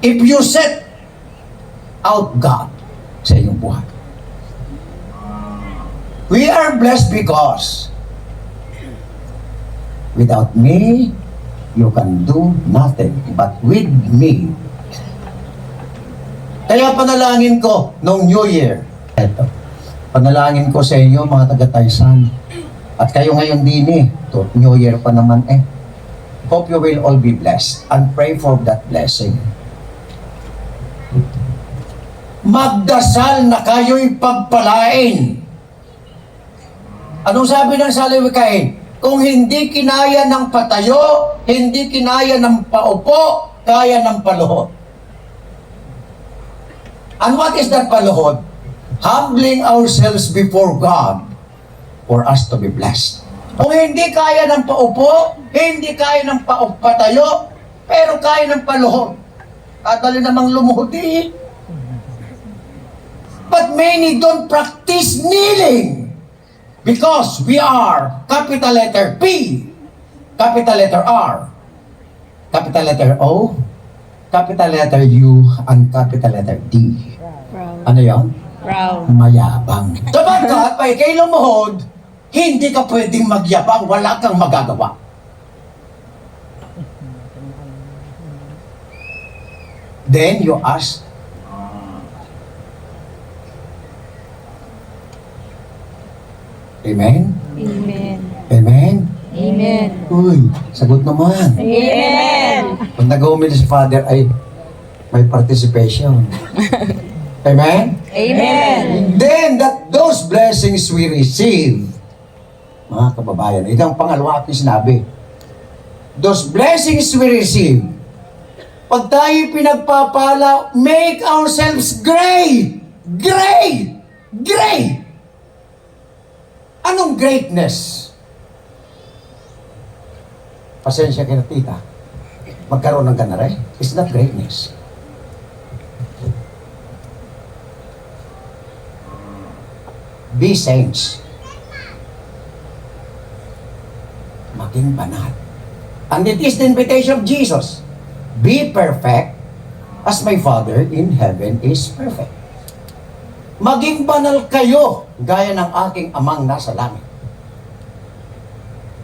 if you set out God sa inyong buhay. We are blessed because without me, you can do nothing. But with me, kaya panalangin ko noong New Year, eto, panalangin ko sa inyo mga taga-Taysan, at kayo ngayon din to New Year pa naman hope you will all be blessed and pray for that blessing. Magdasal na kayo'y pagpalain. Anong sabi ng salawikain? Kung hindi kinaya ng patayo, hindi kinaya ng paupo, kaya ng paluhod. And what is that paluhod? Humbling ourselves before God for us to be blessed. Kung hindi kaya ng paupo, hindi kaya ng patayo, pero kaya ng paluhod. Kadali namang lumuhod But many don't practice kneeling. Because we are capital letter P, capital letter R, capital letter O, capital letter U, and capital letter D. Proud. Ano yun? Proud. Mayabang. Sapagkat, pag kay lumuhod, hindi ka pwedeng magyabang, wala kang magagawa. Then you ask, Amen? Amen. Amen? Amen. Uy, sagot naman. Amen. Pag nag-umili si Father ay may participation. Amen? Amen. Then that those blessings we receive, mga kababayan, ito ang pangalawa aking sinabi. Those blessings we receive, pag tayo pinagpapala, make ourselves great! Great! Great! Anong greatness? Pasensya kay tita. Magkaroon ng ganare. It's not greatness. Be saints. Maging banal. And it is the invitation of Jesus. Be perfect as my Father in heaven is perfect. Maging banal kayo gaya ng aking amang nasa langit.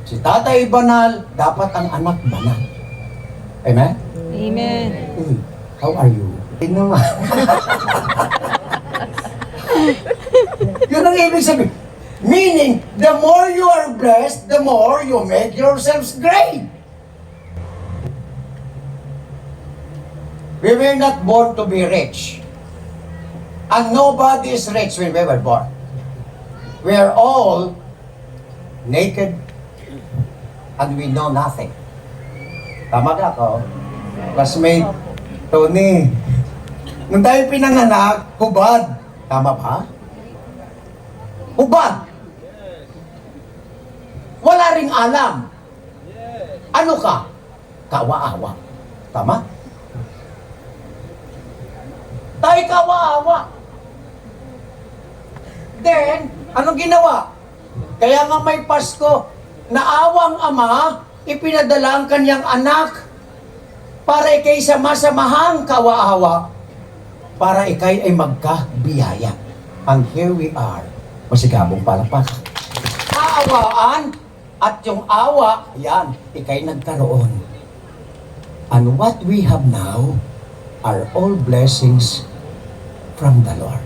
Si tatay banal, dapat ang anak banal. Amen? Amen. How are you? Tingnan mo. Yun ang ibig sabihin. Meaning, the more you are blessed, the more you make yourselves great. We were not born to be rich. And nobody is rich when we were born. We are all naked and we know nothing. Tama ka ako? Classmate, Tony. Nung tayo pinanganak, hubad. Tama ba? Hubad. Wala ring alam. Ano ka? Kawa-awa. Tama? Tayo kawa-awa. Then, anong ginawa? Kaya nga may Pasko, naawang ama, ipinadala ang kanyang anak para ikay sama-samahang kawa-awa, para ikay ay magkabiyaya. And here we are, masigabong palakpak. Aawaan, at yung awa, yan, ikay nagkaroon. And what we have now are all blessings from the Lord.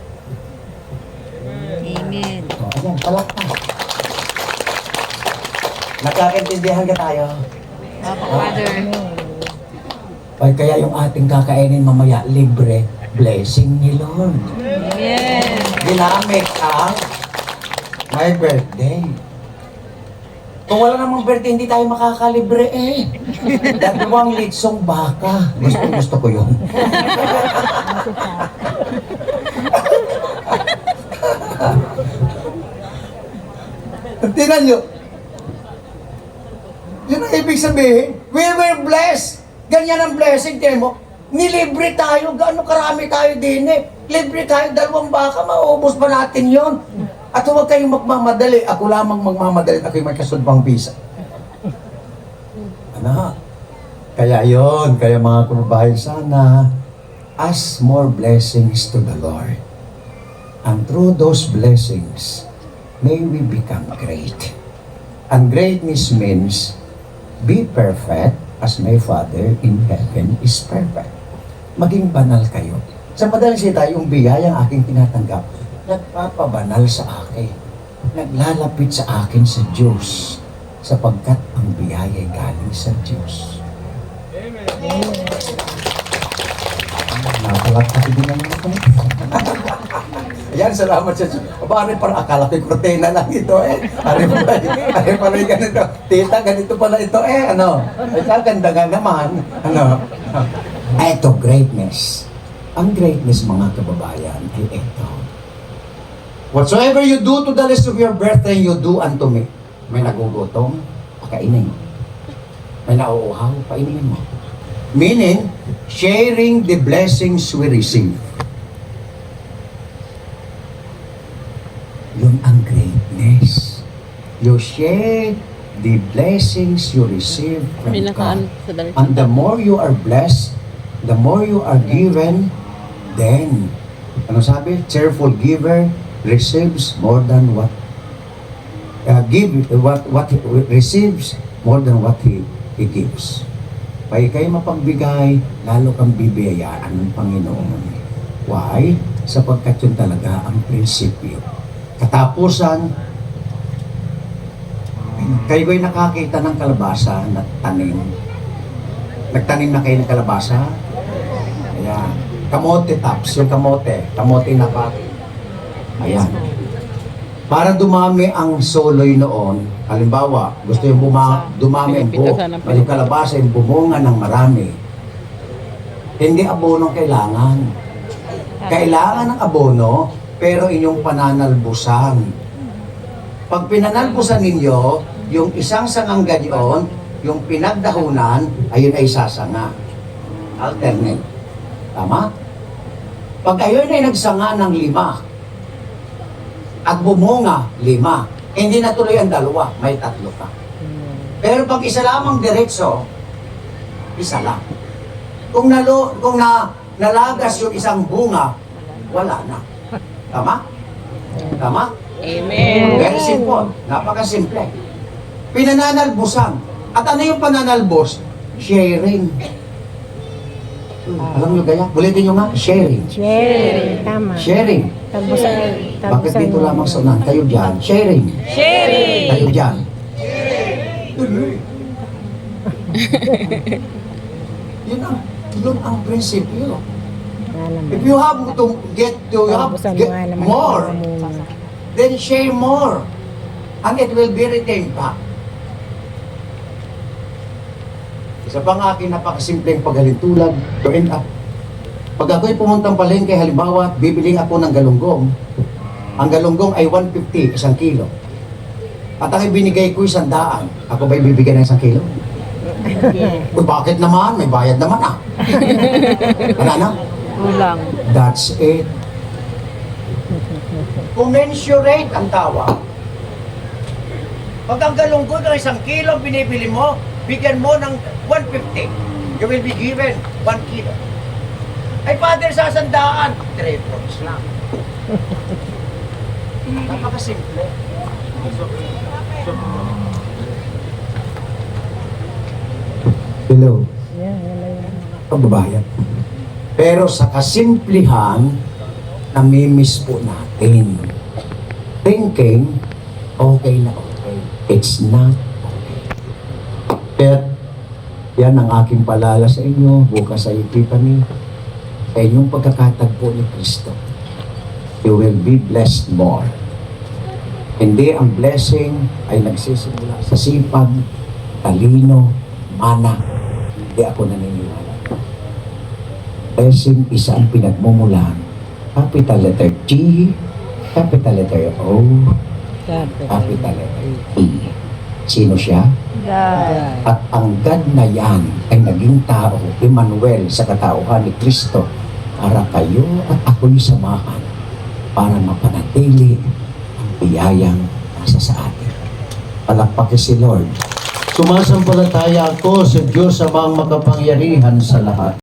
Amen. O, ayan, palakpak. Nagkakaintindihan ka tayo? Papa, Father. Ay, kaya yung ating kakainin mamaya, libre, blessing ni Lord. Amen. Ginamit ang my birthday. Kung wala namang birthday, hindi tayo makakalibre Dalawang litsong baka. Gusto ko yun. Tingnan nyo. Yun ang ibig sabihin. We were blessed. Ganyan ang blessing, tiyan mo. Nilibre tayo. Gaano karami tayo din Libre tayo, 2 baka, maubos pa natin yon. At huwag kayong magmamadali. Ako lamang magmamadali. Ako'y may kasudbang visa. Ano? Kaya yon, kaya mga kababayan, sana ask more blessings to the Lord. And through those blessings, may we become great. And greatness means, be perfect as my Father in heaven is perfect. Maging banal kayo. Sa madaling salita, yung biyayang aking tinatanggap, nagpapabanal sa akin. Naglalapit sa akin sa Diyos, sapagkat ang biyaya ay galing sa Diyos. Napalakpak din naman ito. Ayan, salamat sa Diyos. Aba, parang akala ko'y kurtena lang ito eh. Ari pala yung ganito. Tita, ganito pala ito eh. Ano? Ay, kaganda nga naman. Ano? Ito, greatness. Ang greatness, mga kababayan, ay ito. Whatsoever you do to the least of your brethren, you do unto me. May nagugutom, pakainin mo. May nauuhaw, painin mo. Meaning, sharing the blessings we receive. Yun ang greatness. You share the blessings you receive from God. And the more you are blessed, the more you are given, then, ano sabi? Cheerful giver receives more than what what he receives more than what he gives. Kaya kayo mapagbigay, lalo kang bibiyayaan ng Panginoon. Why? Sapagkat yun talaga ang prinsipyo. Katapusan, kayo ba'y nakakita ng kalabasa na tanim? Nagtanim na kayo ng kalabasa? Ayan. Kamote tops, yung kamote na pati. Ayan. Para dumami ang soloy noon, halimbawa, gusto yung dumami yung kalabasa, yung bumunga ng marami. Hindi abono kailangan. Kailangan ng abono, pero inyong pananalbusan. Pag pinanalbusan ninyo, yung isang sangang ganyon, yung pinagdahunan, ayun ay sasanga. Alternate. Tama? Pag ayun ay nagsanga ng 5, at bumunga 5, hindi natuloy ang 2, may 3 pa. Pero pag isa lamang diretso, isa lang. Kung nalagas yung isang bunga, wala na. Tama? Tama? Amen. Very simple. Napakasimple. Pinananalbusan. At ano yung pananalbos? Sharing. Alam nyo kaya? Ulitin nyo nga, sharing. Sharing, tama. Sharing. Bakit dito lamang sa unahan? Kayo dyan. Sharing. Sharing. Kayo dyan. Yun ang prinsipyo. If you have to get more, then share more. And it will be retained back. Isa pang aking napakasimpleng paghalintulad to end up. Pag ako'y pumuntang palengke, halimbawa, bibiling ako ng galunggong. Ang galunggong ay 150, 1 kilo. At ang ibinigay ko 100, ako ba'y bibigyan ng 1 kilo? Uy, bakit naman? May bayad naman ah. Wala na? Kulang. That's it. Commensurate ang tawag. Pag ang galunggong ng 1 kilo binibili mo, bigyan mo ng 150. You will be given 1 kilo. Ay, Father, sa 100, 3 fruits lang. Napakasimple. Hello. Pagbabayad. Pero sa kasimplihan, namimiss po natin. Thinking, okay na okay. It's not okay. Kaya, yan ang aking palala sa inyo, bukas sa Epiphany, sa inyong pagkakatagpo ni Kristo. You will be blessed more. Hindi ang blessing ay nagsisimula sa sipag, talino, mana. Hindi ako naniniwala. Blessing isa ang pinagmumulan. Capital letter T, capital letter O, capital letter E. Sino siya? God. At ang God na yan ay naging tao, Emmanuel, sa katauhan ni Kristo para kayo at ako'y samahan para mapanatili ang biyayang nasa sa atin. Palakpakin si Lord. Sumasampalataya ako sa Diyos amang makapangyarihan sa lahat.